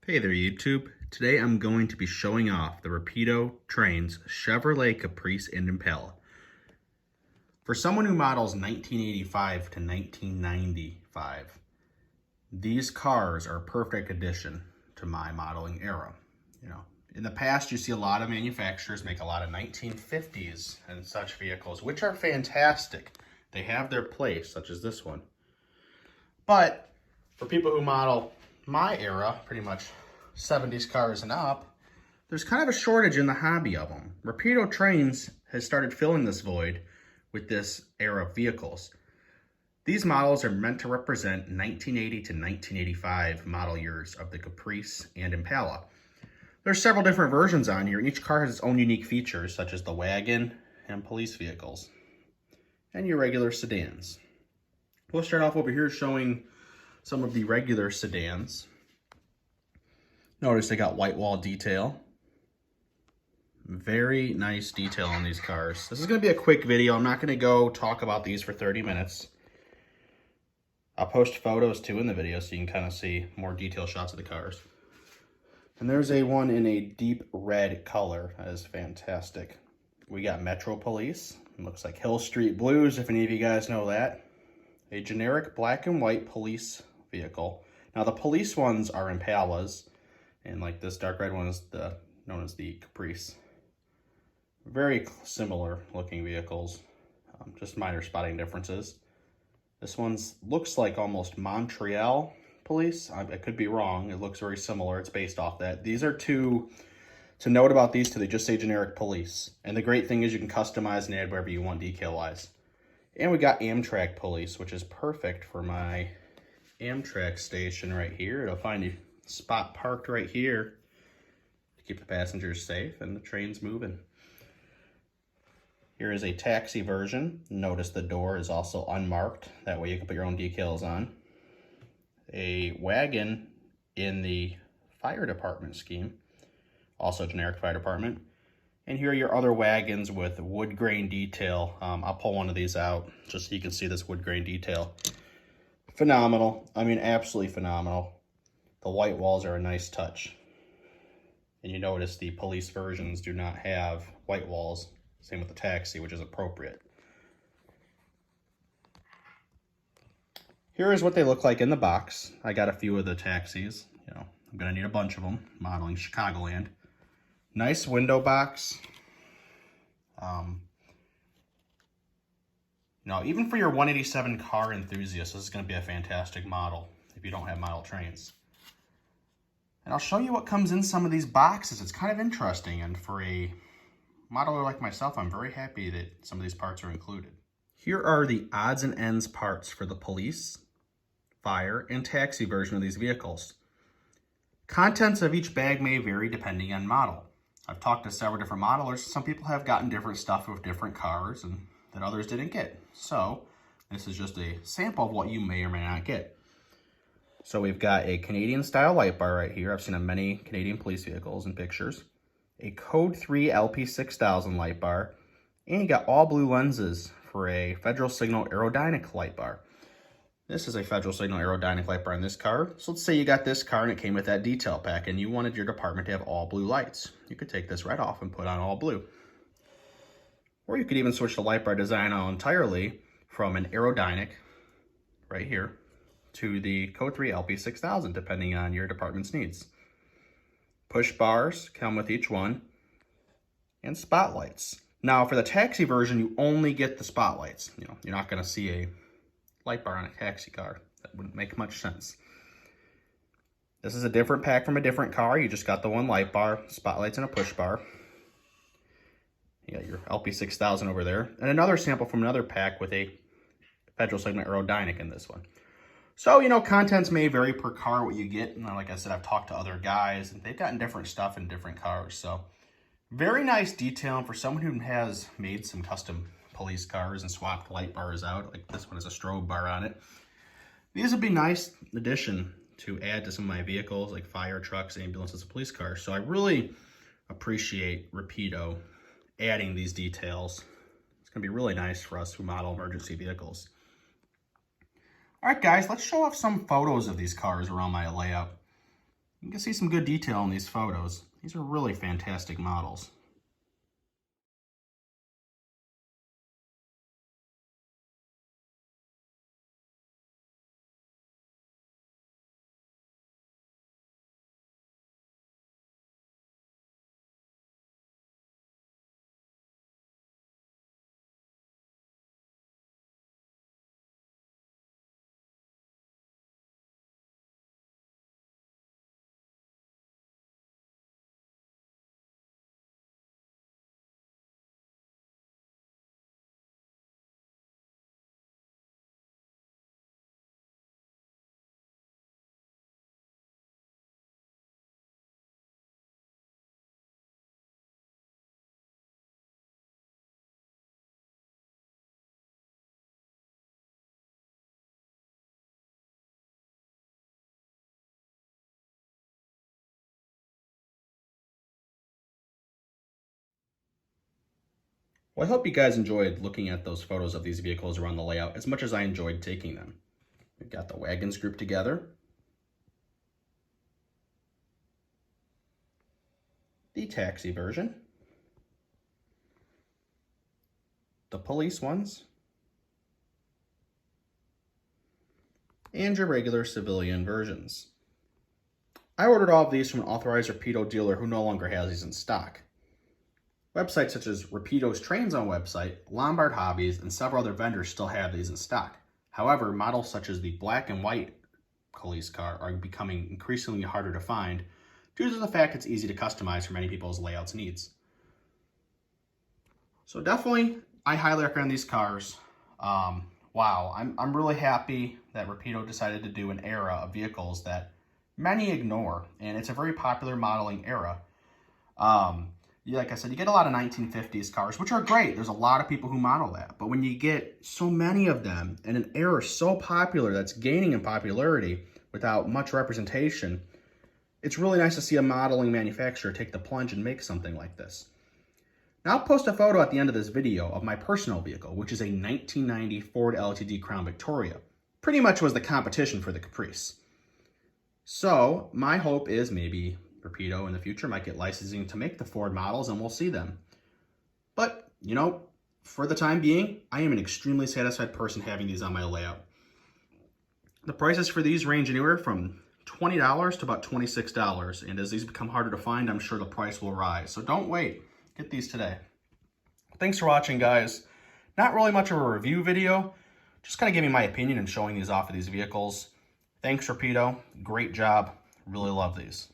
Hey there YouTube. Today I'm going to be showing off the Rapdio Trains Chevrolet Caprice and Impala. For someone who models 1985 to 1995, these cars are a perfect addition to my modeling era. In the past you see a lot of manufacturers make a lot of 1950s and such vehicles, which are fantastic. They have their place, such as this one. But for people who model my era, pretty much 70s cars and up, there's kind of a shortage in the hobby of them. Rapdio Trains has started filling this void with this era of vehicles. These models are meant to represent 1980 to 1985 model years of the Caprice and Impala. There's several different versions on here, and each car has its own unique features, such as the wagon and police vehicles, and your regular sedans. We'll start off over here showing some of the regular sedans. Notice they got white wall detail. Very nice detail on these cars. This is going to be a quick video. I'm not going to go talk about these for 30 minutes. I'll post photos too in the video so you can kind of see more detailed shots of the cars. And there's a one in a deep red color. That is fantastic. We got Metro Police. It looks like Hill Street Blues, if any of you guys know that. A generic black and white police vehicle. Now the police ones are Impalas, and like this dark red one is known as the Caprice. Very similar looking vehicles, just minor spotting differences. This one looks like almost Montreal Police. I could be wrong. It looks very similar. It's based off that. These are two, to note about these two, they just say generic police. And the great thing is you can customize and add whatever you want decal-wise. And we got Amtrak Police, which is perfect for my Amtrak station right here. It'll find a spot parked right here to keep the passengers safe and the train's moving. Here is a taxi version. Notice the door is also unmarked. That way you can put your own decals on. A wagon in the fire department scheme. Also generic fire department. And here are your other wagons with wood grain detail. I'll pull one of these out just so you can see this wood grain detail. Phenomenal. I mean, absolutely phenomenal. The white walls are a nice touch. And you notice the police versions do not have white walls. Same with the taxi, which is appropriate. Here is what they look like in the box. I got a few of the taxis. I'm gonna need a bunch of them, modeling Chicagoland. Nice window box. Now, even for your 187 car enthusiasts, this is going to be a fantastic model if you don't have model trains. And I'll show you what comes in some of these boxes. It's kind of interesting, and for a modeler like myself, I'm very happy that some of these parts are included. Here are the odds and ends parts for the police, fire, and taxi version of these vehicles. Contents of each bag may vary depending on model. I've talked to several different modelers. Some people have gotten different stuff with different cars and that others didn't get. So this is just a sample of what you may or may not get. So we've got a Canadian style light bar right here. I've seen on many Canadian police vehicles and pictures. A Code 3 LP6000 light bar. And you got all blue lenses for a Federal Signal aerodynamic light bar. This is a Federal Signal aerodynamic light bar in this car. So let's say you got this car and it came with that detail pack and you wanted your department to have all blue lights. You could take this right off and put on all blue. Or you could even switch the light bar design out entirely from an aerodynamic right here to the Code 3 LP6000, depending on your department's needs. Push bars come with each one, and spotlights. Now, for the taxi version, you only get the spotlights. You're not going to see a light bar on a taxi car. That wouldn't make much sense. This is a different pack from a different car. You just got the one light bar, spotlights, and a push bar. You got your LP6000 over there. And another sample from another pack with a Federal Signal aerodynamic in this one. So, contents may vary per car what you get. And like I said, I've talked to other guys and they've gotten different stuff in different cars. So, very nice detail for someone who has made some custom police cars and swapped light bars out. Like this one has a strobe bar on it. These would be nice addition to add to some of my vehicles like fire trucks, ambulances, and police cars. So I really appreciate Rapido adding these details. It's going to be really nice for us who model emergency vehicles. All right, guys, let's show off some photos of these cars around my layout. You can see some good detail in these photos. These are really fantastic models. Well, I hope you guys enjoyed looking at those photos of these vehicles around the layout as much as I enjoyed taking them. We've got the wagons grouped together, the taxi version, the police ones, and your regular civilian versions. I ordered all of these from an authorized Rapido dealer who no longer has these in stock. Websites such as Rapdio Trains on website, Lombard Hobbies, and several other vendors still have these in stock. However, models such as the black and white police car are becoming increasingly harder to find due to the fact it's easy to customize for many people's layouts needs. So definitely, I highly recommend these cars. Wow, I'm really happy that Rapido decided to do an era of vehicles that many ignore, and it's a very popular modeling era. Like I said, you get a lot of 1950s cars, which are great. There's a lot of people who model that. But when you get so many of them in an era so popular that's gaining in popularity without much representation, it's really nice to see a modeling manufacturer take the plunge and make something like this. Now I'll post a photo at the end of this video of my personal vehicle, which is a 1990 Ford LTD Crown Victoria. Pretty much was the competition for the Caprice. So my hope is maybe Rapido in the future might get licensing to make the Ford models, and we'll see them. But, you know, for the time being, I am an extremely satisfied person having these on my layout. The prices for these range anywhere from $20 to about $26, and as these become harder to find, I'm sure the price will rise. So don't wait. Get these today. Thanks for watching, guys. Not really much of a review video, just kind of giving my opinion and showing these off of these vehicles. Thanks, Rapido. Great job. Really love these.